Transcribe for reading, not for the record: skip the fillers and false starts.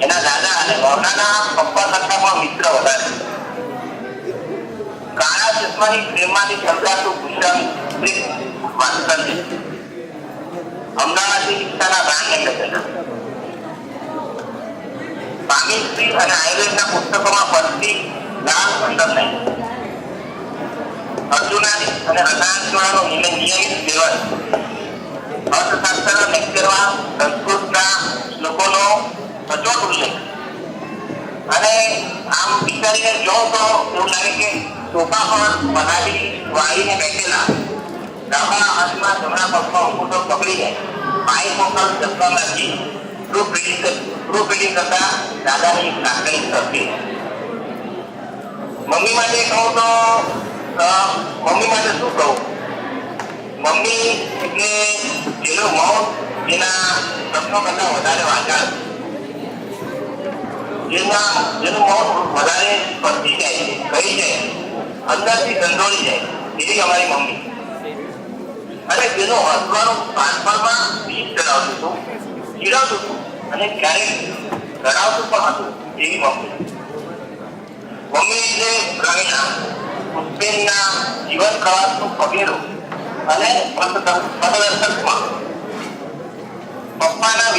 એના દાદા અને વહુના પપ્પા કરતા પણ મિત્ર વધારે. કાળા ચશ્માની પ્રેમમાંથી છલકાતું ગુસ્સાનું વાત્સલ્ય અમદાવાદની શિક્ષાના ગાંઠ એટલે પામી સ્ત્રી અને આયુર્વેદના પુસ્તકોમાં પડતી લાલ પસંદ નહીં. અર્જુનાની અને રસાયણશાળાનો નિયમિત સેવન, અર્થશાસ્ત્રના લેક્ચરમાં સંસ્કૃતના શ્લોકોનો સચોટ ઉલ્લેખ. અને આમ વિચારીને જો તો એવું લાગે કે સોફા પર પલાળી વાળીને બેઠેલા ડાબા હાથમાં જમણા પગમાં અંગૂઠો પકડી જાય, પાય મોકલ ચશ્મા નાખી પ્રૂફ કરતા દાદાની લાગણી થતી. મમ્મી માટે કહું તો મમ્મી માટે શું કહું? મમ્મી એટલે જેનું મૌન જેના શબ્દો કરતા વધારે વાંચાણ, જેનું મૌન વધારે સ્પર્શી જાય, કહી જાય, અંદરથી ધંધોળી જાય, એવી અમારી મમ્મી. અને જેનું હસવાનું બાળપણમાં બીજ ચડાવતું હતું, ચીડાવતું હતું અને ક્યારેક ધરાવતું પણ હતું, એવી મમ્મી. મમ્મી એટલે પ્રવીણા, પુષ્પેનના જીવન પ્રવાસનું પગેરું અને પથદર્શક. પપ્પાના